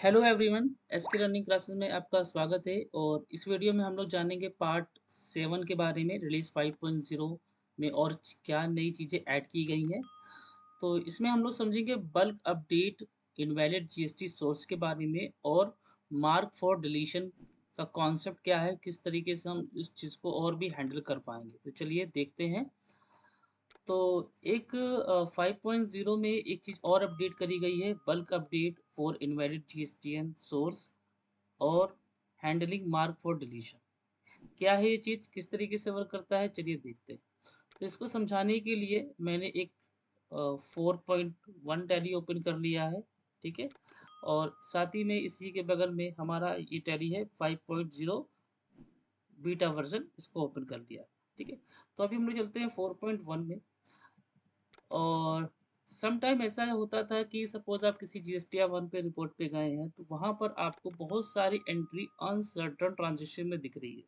Hello everyone, SK learning classes में आपका स्वागत है। और इस वीडियो में हम लोग जानेंगे पार्ट 7 के बारे में। रिलीज 5.0 में और क्या नई चीज़ें ऐड की गई हैं। तो इसमें हम लोग समझेंगे bulk update, invalid GST source के बारे में, और मार्क फॉर डिलीशन का कॉन्सेप्ट क्या है, किस तरीके से हम इस चीज़ को और भी हैंडल कर पाएंगे। तो चलिए देखते हैं। तो एक 5.0 में एक चीज़ और अपडेट करी गई है, bulk update for invalid GSTN source और हैंडलिंग मार्क फॉर डिलीशन। क्या है ये चीज़, किस तरीके से वर्क करता है, चलिए देखते हैं। तो इसको समझाने के लिए मैंने एक 4.1 टैली ओपन कर लिया है, ठीक है। और साथ ही में इसी के बगल में हमारा ये टैली है 5.0 बीटा वर्जन, इसको ओपन कर लिया, ठीक है। तो अभी हम लोग चलते हैं 4.1 में। और सम टाइम ऐसा होता था कि सपोज आप किसी जीएसटीआर 1 पे रिपोर्ट पे गए हैं, तो वहाँ पर आपको बहुत सारी एंट्री अनसर्टेन ट्रांजिशन में दिख रही है।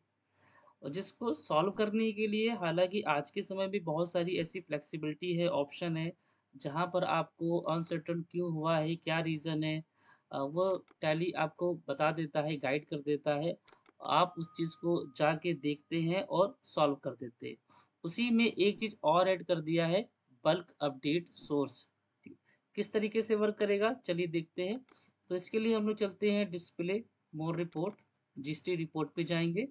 और जिसको सॉल्व करने के लिए, हालांकि आज के समय में बहुत सारी ऐसी फ्लेक्सिबिलिटी है, ऑप्शन है, जहाँ पर आपको अनसर्टेन क्यों हुआ है, क्या रीज़न है, वो टैली आपको बता देता है, गाइड कर देता है। आप उस चीज़ को जाके देखते हैं और सॉल्व कर देते हैं। उसी में एक चीज़ और ऐड कर दिया है, बल्क अपडेट सोर्स। किस तरीके से वर्क करेगा, चलिए देखते हैं। तो इसके लिए हम लोग चलते हैं डिस्प्ले, मोर रिपोर्ट, जीएसटी रिपोर्ट पे जाएंगे।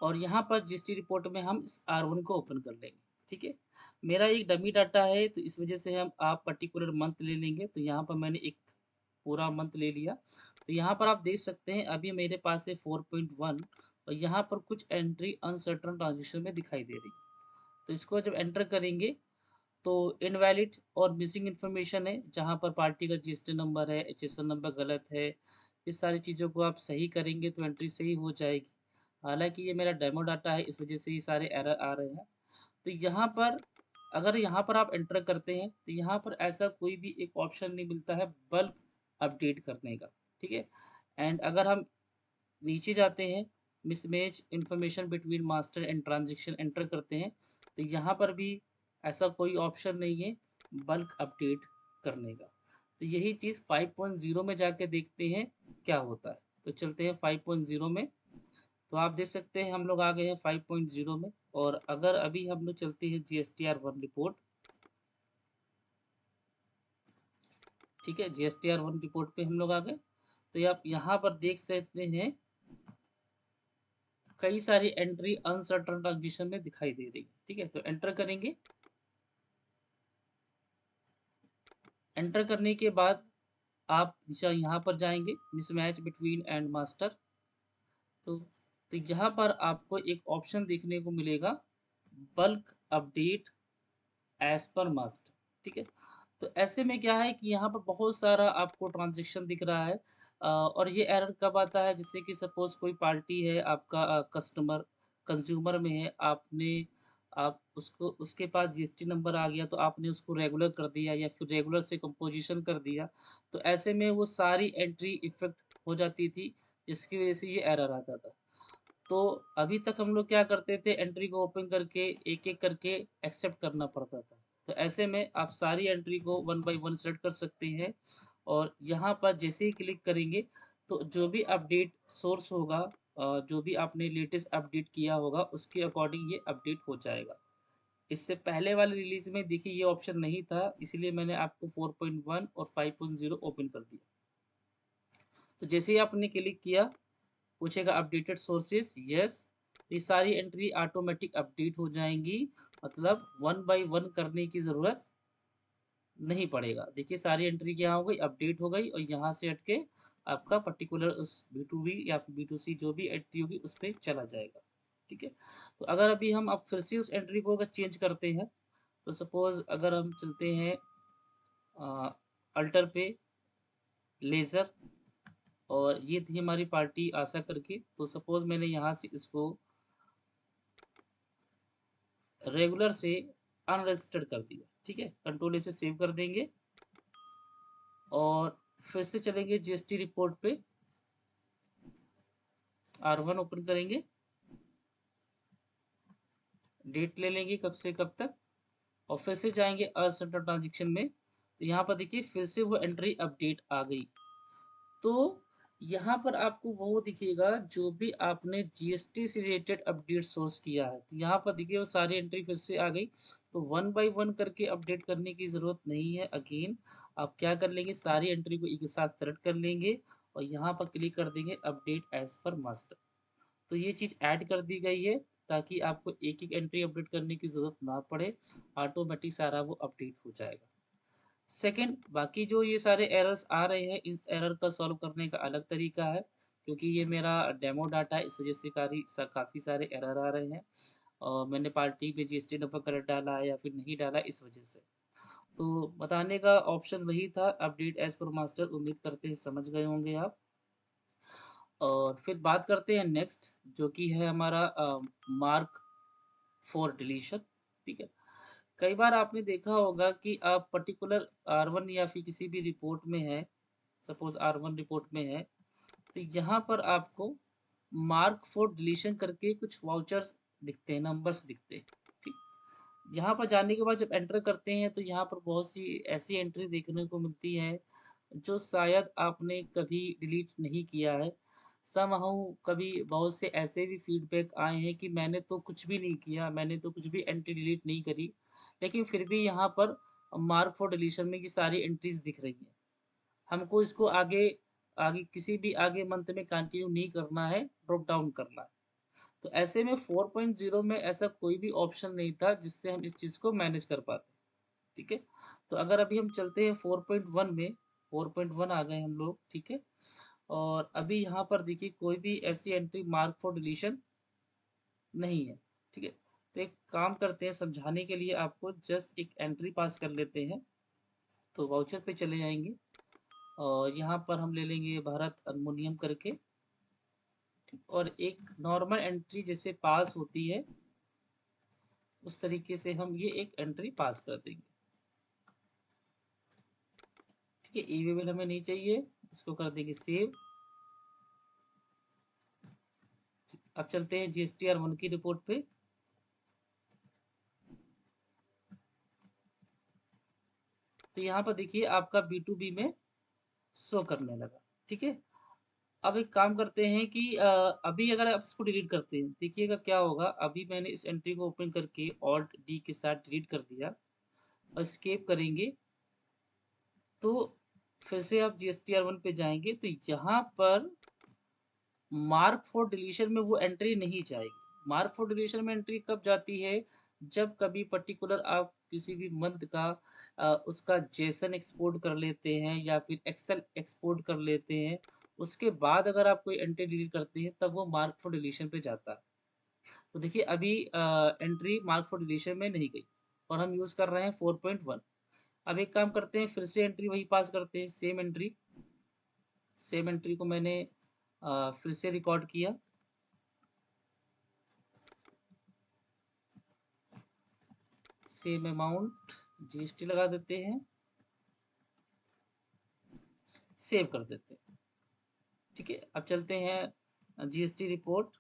और यहाँ पर जीएसटी रिपोर्ट में हम इस R1 को ओपन कर लेंगे, ठीक है। मेरा एक डमी डाटा है, तो इस वजह से हम आप पर्टिकुलर मंथ ले लेंगे। तो यहाँ पर मैंने एक पूरा मंथ ले लिया। तो यहाँ पर आप देख सकते हैं अभी मेरे पास है 4.1, और यहाँ पर कुछ एंट्री अनसर्टेन ट्रांजिशन में दिखाई दे रही है। तो इसको जब एंटर करेंगे तो इनवैलिड और मिसिंग इन्फॉर्मेशन है, जहाँ पर पार्टी का जीएसटी नंबर है, एचएसएन नंबर गलत है। इस सारी चीज़ों को आप सही करेंगे तो एंट्री सही हो जाएगी। हालांकि ये मेरा डेमो डाटा है, इस वजह से ये सारे एरर आ रहे हैं। तो यहाँ पर अगर यहाँ पर आप एंटर करते हैं तो यहाँ पर ऐसा कोई भी एक ऑप्शन नहीं मिलता है बल्क अपडेट करने का, ठीक है। एंड अगर हम नीचे जाते हैं, mismatch information between master and transaction enter करते हैं, तो यहाँ पर भी ऐसा कोई ऑप्शन नहीं है बल्क अपडेट करने का। तो यही चीज़ 5.0 में जाके देखते हैं क्या होता है। तो चलते हैं 5.0 में। तो आप देख सकते हैं हम लोग आ गए हैं 5.0 में। और अगर अभी हम लोग चलते हैं GSTR1 रिपोर्ट, ठीक है, GSTR1 रिपोर्ट पे हम लोग आ गए। तो आप यहाँ पर देख सकते हैं कई सारी एंट्री अनसर्टेन ट्रांजिशन में दिखाई दे रही है, ठीक है। तो एंटर करेंगे। एंटर करने के बाद आप यहाँ पर जाएंगे, मिसमैच बिटवीन एंड मास्टर। तो यहाँ पर आपको एक ऑप्शन देखने को मिलेगा, bulk update as per master, ठीक है। तो ऐसे में क्या है कि यहाँ पर बहुत सारा आपको ट्रांजेक्शन दिख रहा है। और ये एरर कब आता है, जैसे कि सपोज कोई पार्टी है आपका, कस्टमर कंज्यूमर में है, आपने आप उसको उसके पास जीएसटी नंबर आ गया, तो आपने उसको रेगुलर कर दिया या फिर रेगुलर से कंपोजिशन कर दिया। तो ऐसे में वो सारी एंट्री इफेक्ट हो जाती थी, जिसकी वजह से ये एरर आता था। तो अभी तक हम लोग क्या करते थे, एंट्री को ओपन करके एक एक करके एक्सेप्ट करना पड़ता था। तो ऐसे में आप सारी एंट्री को वन बाय वन सेलेक्ट कर सकते हैं। और यहाँ पर जैसे ही क्लिक करेंगे तो जो भी अपडेट सोर्स होगा, जो भी आपने लेटेस्ट अपडेट किया होगा, उसके अकॉर्डिंग ये अपडेट हो जाएगा। इससे पहले वाले रिलीज में देखिए ये ऑप्शन नहीं था, इसलिए मैंने आपको 4.1 और 5.0 ओपन कर दिया। तो जैसे ही आपने क्लिक किया, पूछेगा अपडेटेड सोर्सेज, यस। ये सारी एंट्री ऑटोमेटिक अपडेट हो जाएंगी, मतलब वन बाय वन करने की ज़रूरत नहीं पड़ेगा। देखिए सारी एंट्री क्या हो गई, अपडेट हो गई, और यहाँ से हट के आपका पर्टिकुलर उस B2B या B2C जो भी एंट्री होगी उस पर चला जाएगा, ठीक है। तो अगर अभी हम अब फिर से उस एंट्री को अगर चेंज करते हैं, तो सपोज अगर हम चलते हैं अल्टर पे, लेज़र, और ये थी हमारी पार्टी आशा करके। तो सपोज मैंने यहाँ से इसको रेगुलर से अनरजिस्टर्ड कर दिया, ठीक है। कंट्रोल ए से सेव कर देंगे और फिर से चलेंगे जीएसटी रिपोर्ट पे, R1 ओपन करेंगे, डेट ले लेंगे कब से कब तक, और फिर से जाएंगे अनसर्टेन ट्रांजेक्शन में। तो यहाँ पर देखिए फिर से वो एंट्री अपडेट आ गई। तो यहाँ पर आपको वो दिखेगा जो भी आपने जीएसटी से रिलेटेड अपडेट सोर्स किया है। तो यहाँ पर देखिए वो सारी एंट्री फिर से आ गई। तो वन बाय वन करके अपडेट करने की ज़रूरत नहीं है। अगेन आप क्या कर लेंगे, सारी एंट्री को एक साथ सेलेक्ट कर लेंगे और यहाँ पर क्लिक कर देंगे अपडेट एज़ पर मास्टर। तो ये चीज़ ऐड कर दी गई है ताकि आपको एक-एक एंट्री अपडेट करने की ज़रूरत ना पड़े, ऑटोमेटिक सारा वो अपडेट हो जाएगा। सेकंड, बाकी जो ये सारे एरर्स आ रहे हैं, इस एरर का सॉल्व करने का अलग तरीका है, क्योंकि ये मेरा डेमो डाटा है, इस वजह से काफ़ी सारे एरर आ रहे हैं और मैंने पार्टी पे जीएसटी नंबर गलत डाला है या फिर नहीं डाला इस वजह से। तो बताने का ऑप्शन वही था, अपडेट एज़ पर मास्टर, उम्मीद करते हैं समझ गए होंगे आप। और फिर बात करते हैं नेक्स्ट, जो कि है हमारा मार्क फॉर डिलीशन, ठीक है? कई बार आपने देखा होगा कि आप पर्टिकुलर R1 या फिर किसी भी रिपोर्ट में है, सपोज़ R1 रिपोर्ट में है, तो यहाँ पर आपको मार्क फॉर डिलीशन करके कुछ वाउचर्स दिखते हैं, नंबर्स दिखते हैं, ठीक? यहाँ पर जाने के बाद जब एंटर करते हैं तो यहाँ पर बहुत सी ऐसी एंट्री देखने को मिलती है, जो शायद आपने कभी डिलीट नहीं किया है। समहाउ कभी बहुत से ऐसे भी फीडबैक आए हैं कि मैंने तो कुछ भी नहीं किया, मैंने तो कुछ भी एंट्री डिलीट नहीं करी, लेकिन फिर भी यहाँ पर मार्क फॉर डिलीशन में ये सारी एंट्रीज़ दिख रही हैं। हमको इसको आगे आगे किसी भी आगे मंथ में कंटिन्यू नहीं करना है, ड्रॉप डाउन करना है। तो ऐसे में 4.0 में ऐसा कोई भी ऑप्शन नहीं था जिससे हम इस चीज़ को मैनेज कर पाते, ठीक है? तो अगर अभी हम चलते हैं 4.1 में, 4.1 आ गए हम लोग, ठीक है? और अभी यहाँ पर देखिए कोई भी ऐसी एंट्री मार्क फॉर डिलीशन नहीं है, ठीक है? तो एक काम करते हैं, समझाने के लिए आपको जस्ट एक एंट्री पास कर लेते हैं। तो वाउचर पे चले जाएँगे और यहाँ पर हम ले लेंगे भारत एल्युमिनियम करके, और एक नॉर्मल एंट्री जैसे पास होती है, उस तरीके से हम ये एक एंट्री पास कर देंगे। ठीक है, ई-वे-बिल हमें नहीं चाहिए, इसको कर देंगे सेव। अब चलते हैं जीएसटीआर 1 की रिपोर्ट पे। तो यहाँ पर देखिए आपका बी2बी में शो करने लगा, ठीक है? अब एक काम करते हैं कि अभी अगर आप इसको डिलीट करते हैं, देखिएगा क्या होगा। अभी मैंने इस एंट्री को ओपन करके ऑल्ट डी के साथ डिलीट कर दिया और एस्केप करेंगे, तो फिर से आप जीएसटीआर 1 पे जाएँगे तो यहाँ पर मार्क फॉर डिलीशन में वो एंट्री नहीं जाएगी। मार्क फॉर डिलीशन में एंट्री कब जाती है? जब कभी पर्टिकुलर आप किसी भी मंथ का उसका जेसन एक्सपोर्ट कर लेते हैं या फिर एक्सेल एक्सपोर्ट कर लेते हैं, उसके बाद अगर आप कोई एंट्री डिलीट करते हैं तब वो मार्क फॉर डिलीशन पे जाता है। तो देखिए अभी एंट्री मार्क फॉर डिलीशन में नहीं गई और हम यूज़ कर रहे हैं 4.1। अब एक काम करते हैं, फिर से एंट्री वही पास करते हैं, सेम एंट्री को मैंने फिर से रिकॉर्ड किया। सेम अमाउंट जीएसटी लगा देते हैं, सेव कर देते हैं, ठीक है? अब चलते हैं जीएसटी रिपोर्ट।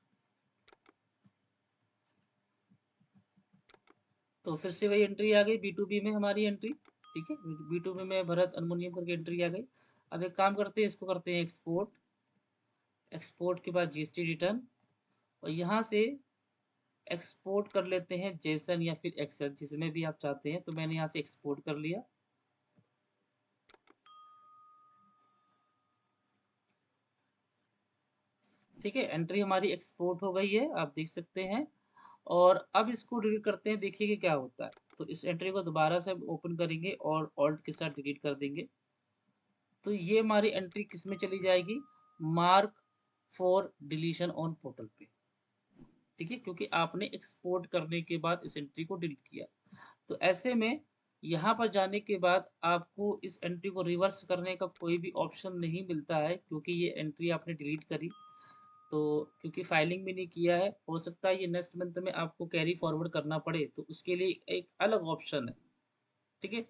तो फिर से वही एंट्री आ गई, बी2बी में हमारी एंट्री, ठीक है? बी2बी में भरत एल्युमिनियम करके एंट्री आ गई। अब एक काम करते हैं, इसको करते हैं एक्सपोर्ट। एक्सपोर्ट के बाद जीएसटी रिटर्न, और यहाँ से एक्सपोर्ट कर लेते हैं जेसन या फिर एक्सेल, जिसमें भी आप चाहते हैं। तो मैंने यहाँ से एक्सपोर्ट कर लिया। ठीक है, एंट्री हमारी एक्सपोर्ट हो गई है, आप देख सकते हैं। और अब इसको डिलीट करते हैं, देखिए कि क्या होता है। तो इस एंट्री को दोबारा से हम ओपन करेंगे और ऑल्ट के साथ डिलीट कर देंगे। तो ये हमारी एंट्री किस में चली जाएगी? Mark for deletion on portal पे, ठीक है? क्योंकि आपने एक्सपोर्ट करने के बाद इस एंट्री को डिलीट किया। तो ऐसे में यहाँ पर जाने के बाद आपको इस एंट्री को रिवर्स करने का कोई भी ऑप्शन नहीं मिलता है, क्योंकि ये एंट्री आपने डिलीट करी। तो क्योंकि फाइलिंग भी नहीं किया है, हो सकता है ये नेक्स्ट मंथ में आपको कैरी फॉरवर्ड करना पड़े, तो उसके लिए एक अलग ऑप्शन है, ठीक है?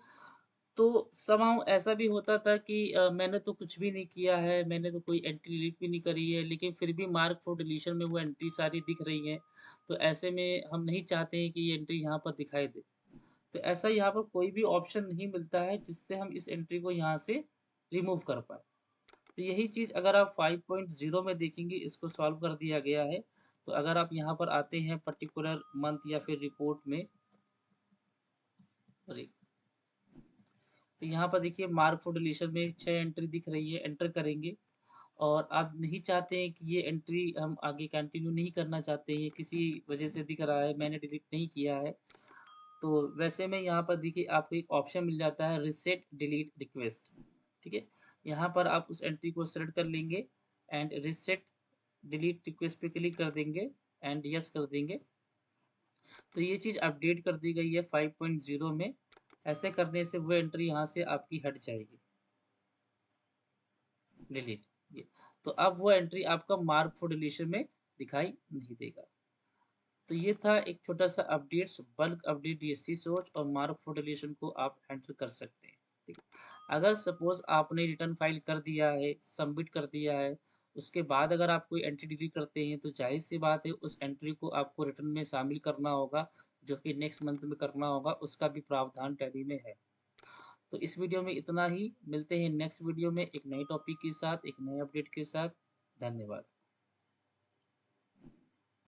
तो समहाउ ऐसा भी होता था कि मैंने तो कुछ भी नहीं किया है, मैंने तो कोई एंट्री डिलीट भी नहीं करी है, लेकिन फिर भी मार्क फॉर डिलीशन में वो एंट्री सारी दिख रही हैं। तो ऐसे में हम नहीं चाहते हैं कि ये एंट्री यहाँ पर दिखाई दे। तो ऐसा यहाँ पर कोई भी ऑप्शन नहीं मिलता है जिससे हम इस एंट्री को यहाँ से रिमूव कर पाएँ। तो यही चीज़ अगर आप 5.0 में देखेंगे, इसको सॉल्व कर दिया गया है। तो अगर आप यहाँ पर आते हैं पर्टिकुलर मंथ या फिर रिपोर्ट में, सॉरी, तो यहाँ पर देखिए मार्क फॉर डिलीशन में 6 एंट्री दिख रही है, एंटर करेंगे। और आप नहीं चाहते हैं कि ये एंट्री हम आगे कंटिन्यू नहीं करना चाहते हैं, किसी वजह से दिख रहा है, मैंने डिलीट नहीं किया है, तो वैसे में यहाँ पर देखिए आपको एक ऑप्शन मिल जाता है रीसेट डिलीट रिक्वेस्ट, ठीक है? यहाँ पर आप उस एंट्री को सेलेक्ट कर लेंगे एंड रीसेट डिलीट रिक्वेस्ट पे क्लिक कर देंगे एंड यस कर देंगे। तो ये चीज़ अपडेट कर दी गई है 5.0 में। ऐसे करने से वो एंट्री यहाँ से आपकी हट जाएगी, डिलीट। ये तो अब वो एंट्री आपका मार्क फॉर डिलीशन में दिखाई नहीं देगा। तो ये था एक छोटा-सा अपडेट्स, बल्क अपडेट डीएससी सोच और मार्क फॉर डिलीशन को आप हैंडल कर सकते हैं, ठीक है। अगर सपोज़ आपने रिटर्न फाइल कर दिया है, सबमिट कर दिया है, उसके बाद अगर आप कोई एंट्री डिलीट करते हैं, तो ज़ाहिर-सी बात है उस एंट्री को आपको रिटर्न में शामिल करना होगा, जो कि नेक्स्ट मंथ में करना होगा, उसका भी प्रावधान टैली में है। तो इस वीडियो में इतना ही, मिलते हैं नेक्स्ट वीडियो में एक नए टॉपिक के साथ, एक नए अपडेट के साथ। धन्यवाद।